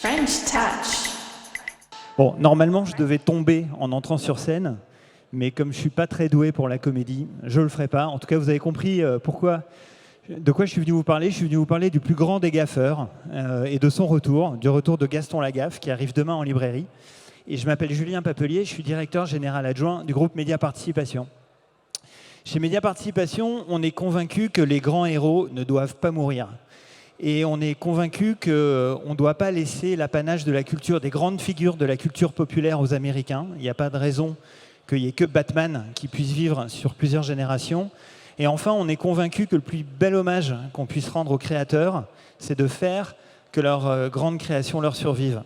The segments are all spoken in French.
French Touch. Bon, normalement, je devais tomber en entrant sur scène, mais comme je ne suis pas très doué pour la comédie, je ne le ferai pas. En tout cas, vous avez compris de quoi je suis venu vous parler. Je suis venu vous parler du plus grand des gaffeurs et de son retour, du retour de Gaston Lagaffe, qui arrive demain en librairie. Et je m'appelle Julien Papelier, je suis directeur général adjoint du groupe Média Participation. Chez Média Participation, on est convaincu que les grands héros ne doivent pas mourir. Et on est convaincu qu'on ne doit pas laisser l'apanage de la culture, des grandes figures de la culture populaire aux Américains. Il n'y a pas de raison qu'il n'y ait que Batman qui puisse vivre sur plusieurs générations. Et enfin, on est convaincu que le plus bel hommage qu'on puisse rendre aux créateurs, c'est de faire que leurs grandes créations leur survivent.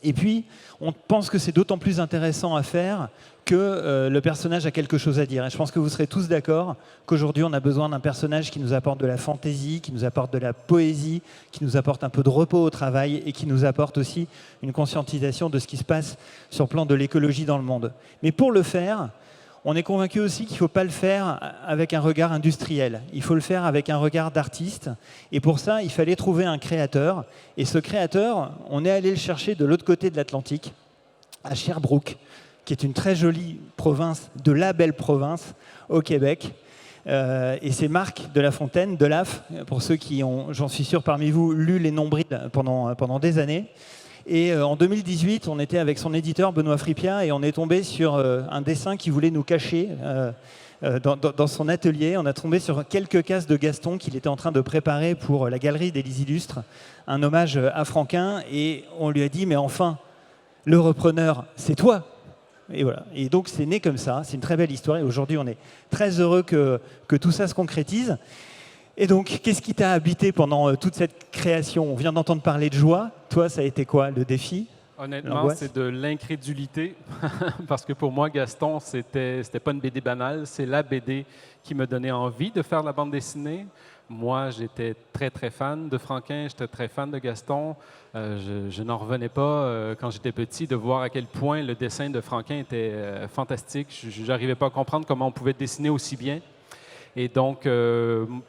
Et puis, on pense que c'est d'autant plus intéressant à faire que le personnage a quelque chose à dire. Et je pense que vous serez tous d'accord qu'aujourd'hui, on a besoin d'un personnage qui nous apporte de la fantaisie, qui nous apporte de la poésie, qui nous apporte un peu de repos au travail et qui nous apporte aussi une conscientisation de ce qui se passe sur le plan de l'écologie dans le monde. Mais pour le faire, on est convaincu aussi qu'il ne faut pas le faire avec un regard industriel. Il faut le faire avec un regard d'artiste. Et pour ça, il fallait trouver un créateur. Et ce créateur, on est allé le chercher de l'autre côté de l'Atlantique, à Sherbrooke, qui est une très jolie province, de la belle province, au Québec. Et c'est Marc de La Fontaine, de l'AF, pour ceux qui ont, j'en suis sûr parmi vous, lu Les Nombrils pendant des années. Et en 2018, on était avec son éditeur Benoît Fripia et on est tombé sur un dessin qu'il voulait nous cacher dans son atelier. On a tombé sur quelques cases de Gaston qu'il était en train de préparer pour la galerie des Illustres, un hommage à Franquin. Et on lui a dit, mais enfin, le repreneur, c'est toi. Et voilà. Et donc c'est né comme ça, c'est une très belle histoire. Et aujourd'hui, on est très heureux que tout ça se concrétise. Et donc, qu'est-ce qui t'a habité pendant toute cette création? On vient d'entendre parler de joie. Toi, ça a été quoi, le défi? Honnêtement, c'est de l'incrédulité. Parce que pour moi, Gaston, c'était pas une BD banale. C'est la BD qui me donnait envie de faire la bande dessinée. Moi, j'étais très, très fan de Franquin. J'étais très fan de Gaston. Je n'en revenais pas, quand j'étais petit, de voir à quel point le dessin de Franquin était fantastique. Je n'arrivais pas à comprendre comment on pouvait dessiner aussi bien. Et donc,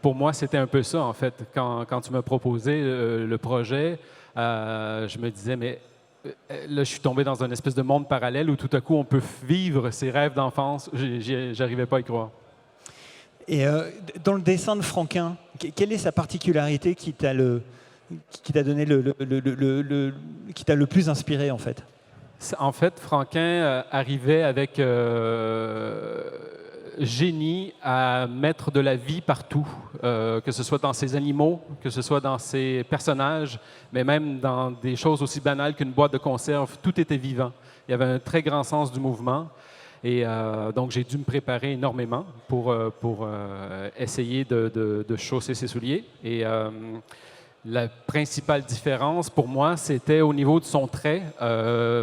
pour moi, c'était un peu ça, en fait. Quand tu m'as proposé le projet, je me disais, mais là, je suis tombé dans une espèce de monde parallèle où tout à coup, on peut vivre ses rêves d'enfance. J'arrivais pas à y croire. Et dans le dessin de Franquin, quelle est sa particularité qui t'a donné qui t'a le plus inspiré, en fait? En fait, Franquin arrivait avec génie à mettre de la vie partout, que ce soit dans ses animaux, que ce soit dans ses personnages, mais même dans des choses aussi banales qu'une boîte de conserve, tout était vivant. Il y avait un très grand sens du mouvement. Et donc, j'ai dû me préparer énormément pour essayer de chausser ses souliers. Et la principale différence pour moi, c'était au niveau de son trait.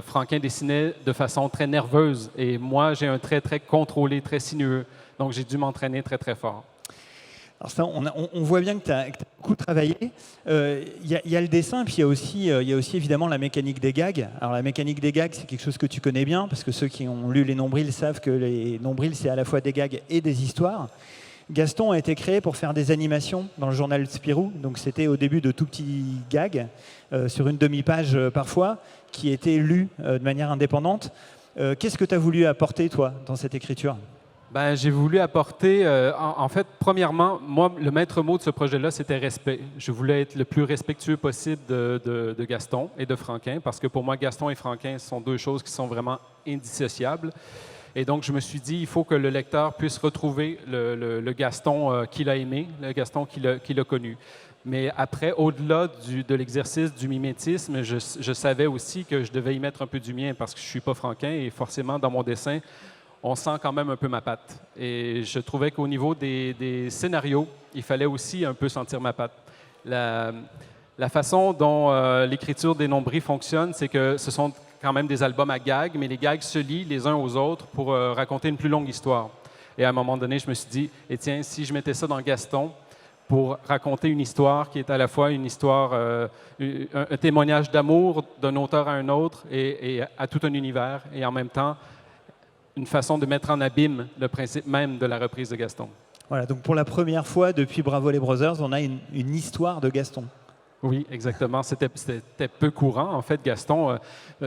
Franquin dessinait de façon très nerveuse et moi, j'ai un trait très contrôlé, très sinueux. Donc, j'ai dû m'entraîner très, très fort. Alors ça, on voit bien que tu as beaucoup travaillé. Il y a le dessin, puis il y a aussi évidemment la mécanique des gags. Alors la mécanique des gags, c'est quelque chose que tu connais bien, parce que ceux qui ont lu Les Nombrils savent que les Nombrils, c'est à la fois des gags et des histoires. Gaston a été créé pour faire des animations dans le journal Spirou. Donc c'était au début de tout petits gags, sur une demi-page parfois, qui étaient lus de manière indépendante. Qu'est-ce que tu as voulu apporter, toi, dans cette écriture? Ben, j'ai voulu apporter, en fait, premièrement, moi, le maître mot de ce projet-là, c'était respect. Je voulais être le plus respectueux possible de Gaston et de Franquin, parce que pour moi, Gaston et Franquin sont deux choses qui sont vraiment indissociables. Et donc, je me suis dit, il faut que le lecteur puisse retrouver le Gaston qu'il a aimé, le Gaston qu'il a connu. Mais après, au-delà de l'exercice du mimétisme, je savais aussi que je devais y mettre un peu du mien, parce que je ne suis pas Franquin, et forcément, dans mon dessin, on sent quand même un peu ma patte. Et je trouvais qu'au niveau des scénarios, il fallait aussi un peu sentir ma patte. La façon dont l'écriture des Nombrils fonctionne, c'est que ce sont quand même des albums à gags, mais les gags se lient les uns aux autres pour raconter une plus longue histoire. Et à un moment donné, je me suis dit, et tiens, si je mettais ça dans Gaston pour raconter une histoire qui est à la fois une histoire, un témoignage d'amour d'un auteur à un autre et à tout un univers, et en même temps, une façon de mettre en abîme le principe même de la reprise de Gaston. Voilà, donc pour la première fois depuis Bravo les Brothers, on a une histoire de Gaston. Oui, exactement. C'était peu courant. En fait, Gaston,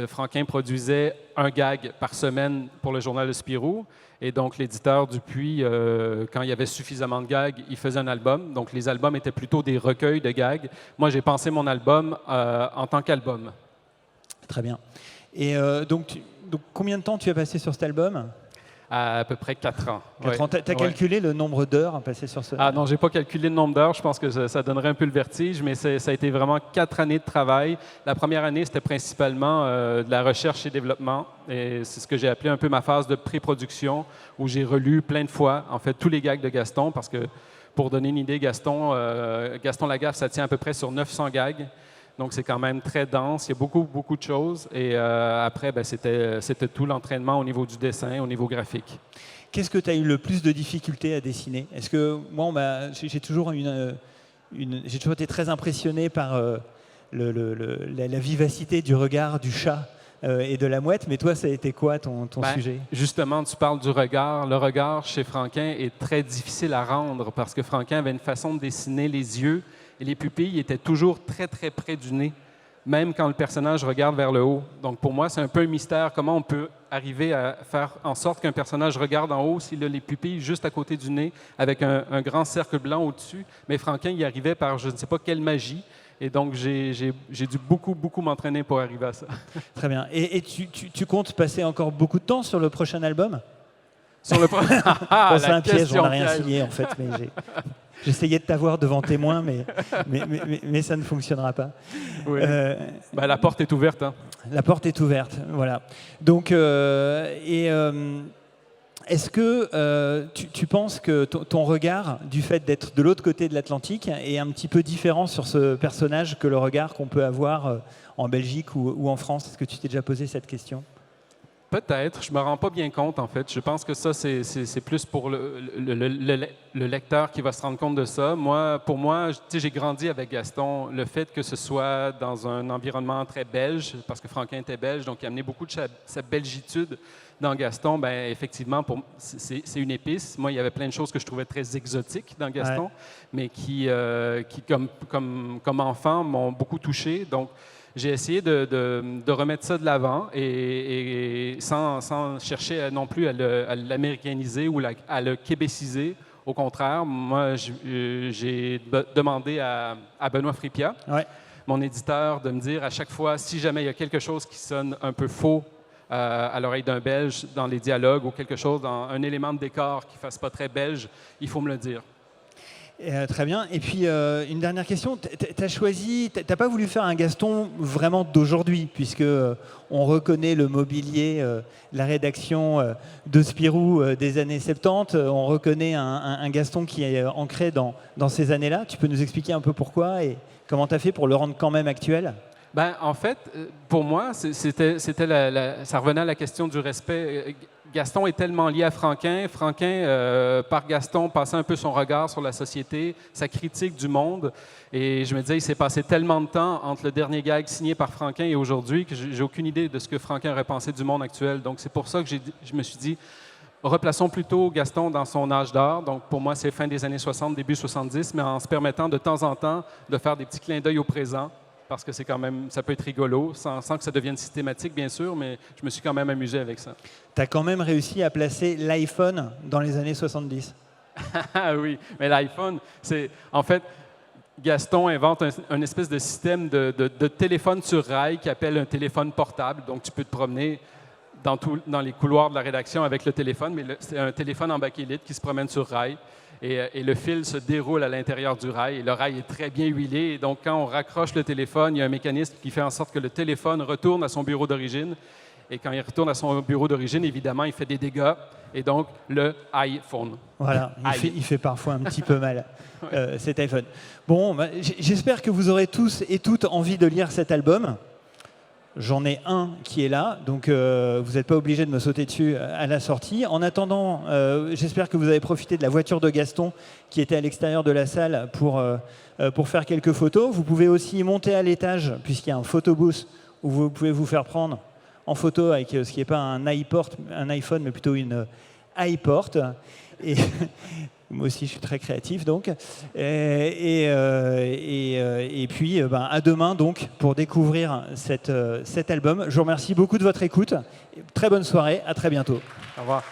Franquin produisait un gag par semaine pour le journal de Spirou. Et donc, l'éditeur Dupuis, quand il y avait suffisamment de gags, il faisait un album. Donc, les albums étaient plutôt des recueils de gags. Moi, j'ai pensé mon album en tant qu'album. Très bien. Et donc, combien de temps tu as passé sur cet album? À peu près 4 ans. 4 ans. Tu as calculé le nombre d'heures passées sur ce... Ah non, j'ai pas calculé le nombre d'heures. Je pense que ça donnerait un peu le vertige, mais ça a été vraiment 4 années de travail. La première année, c'était principalement de la recherche et développement. Et c'est ce que j'ai appelé un peu ma phase de pré-production, où j'ai relu plein de fois, en fait, tous les gags de Gaston, parce que, pour donner une idée, Gaston Lagaffe, ça tient à peu près sur 900 gags. Donc, c'est quand même très dense. Il y a beaucoup, beaucoup de choses. Et après, c'était tout l'entraînement au niveau du dessin, au niveau graphique. Qu'est-ce que tu as eu le plus de difficultés à dessiner? Est-ce que moi, j'ai toujours été très impressionné par la vivacité du regard du chat et de la mouette. Mais toi, ça a été quoi ton sujet? Justement, tu parles du regard. Le regard chez Franquin est très difficile à rendre parce que Franquin avait une façon de dessiner les yeux et les pupilles étaient toujours très, très près du nez, même quand le personnage regarde vers le haut. Donc, pour moi, c'est un peu un mystère. Comment on peut arriver à faire en sorte qu'un personnage regarde en haut s'il a les pupilles juste à côté du nez, avec un grand cercle blanc au-dessus? Mais Franquin y arrivait par je ne sais pas quelle magie. Et donc, j'ai dû beaucoup, beaucoup m'entraîner pour arriver à ça. Très bien. Et tu comptes passer encore beaucoup de temps sur le prochain album? Sur le c'est un piège, on n'a rien signé, en fait. Mais j'essayais de t'avoir devant témoin, mais ça ne fonctionnera pas. Oui. La porte est ouverte. Hein. La porte est ouverte, voilà. Donc, est-ce que tu penses que ton regard, du fait d'être de l'autre côté de l'Atlantique, est un petit peu différent sur ce personnage que le regard qu'on peut avoir en Belgique ou en France? Est-ce que tu t'es déjà posé cette question? Peut-être. Je me rends pas bien compte, en fait. Je pense que ça, c'est plus pour le lecteur qui va se rendre compte de ça. Pour moi, j'ai grandi avec Gaston. Le fait que ce soit dans un environnement très belge, parce que Franquin était belge, donc il a amené beaucoup de sa belgitude dans Gaston. Effectivement, c'est une épice. Moi, il y avait plein de choses que je trouvais très exotiques dans Gaston, mais qui comme enfant, m'ont beaucoup touché. Donc, j'ai essayé de remettre ça de l'avant et sans chercher non plus à l'américaniser ou à le québéciser. Au contraire, moi, j'ai demandé à Benoît Fripia, mon éditeur, de me dire à chaque fois, si jamais il y a quelque chose qui sonne un peu faux à l'oreille d'un Belge dans les dialogues ou quelque chose, dans un élément de décor qui ne fasse pas très belge, il faut me le dire. Très bien. Et puis, une dernière question. Tu n'as pas voulu faire un Gaston vraiment d'aujourd'hui, puisque on reconnaît le mobilier, la rédaction de Spirou des années 70. On reconnaît un Gaston qui est ancré dans ces années-là. Tu peux nous expliquer un peu pourquoi et comment tu as fait pour le rendre quand même actuel? En fait, pour moi, ça revenait à la question du respect. Gaston est tellement lié à Franquin. Franquin, par Gaston, passait un peu son regard sur la société, sa critique du monde. Et je me disais, il s'est passé tellement de temps entre le dernier gag signé par Franquin et aujourd'hui que j'ai aucune idée de ce que Franquin aurait pensé du monde actuel. Donc, c'est pour ça que je me suis dit, replaçons plutôt Gaston dans son âge d'or. Donc, pour moi, c'est fin des années 60, début 70, mais en se permettant de temps en temps de faire des petits clins d'œil au présent, parce que c'est quand même, ça peut être rigolo, sans que ça devienne systématique, bien sûr, mais je me suis quand même amusé avec ça. Tu as quand même réussi à placer l'iPhone dans les années 70. Oui, mais l'iPhone, c'est... En fait, Gaston invente un espèce de système de téléphone sur rail qui appelle un téléphone portable. Donc, tu peux te promener dans les couloirs de la rédaction avec le téléphone, mais c'est un téléphone en bakélite qui se promène sur rail. Et le fil se déroule à l'intérieur du rail. Et le rail est très bien huilé. Et donc, quand on raccroche le téléphone, il y a un mécanisme qui fait en sorte que le téléphone retourne à son bureau d'origine. Et quand il retourne à son bureau d'origine, évidemment, il fait des dégâts. Et donc, le iPhone. Voilà, il fait parfois un petit peu mal, cet iPhone. Bon, j'espère que vous aurez tous et toutes envie de lire cet album. J'en ai un qui est là, donc vous n'êtes pas obligé de me sauter dessus à la sortie. En attendant, j'espère que vous avez profité de la voiture de Gaston qui était à l'extérieur de la salle pour faire quelques photos. Vous pouvez aussi monter à l'étage, puisqu'il y a un photobooth où vous pouvez vous faire prendre en photo avec ce qui n'est pas un iPhone, mais plutôt iPort. Et moi aussi, je suis très créatif, donc. Et puis, à demain, donc, pour découvrir cet album. Je vous remercie beaucoup de votre écoute. Très bonne soirée. À très bientôt. Au revoir.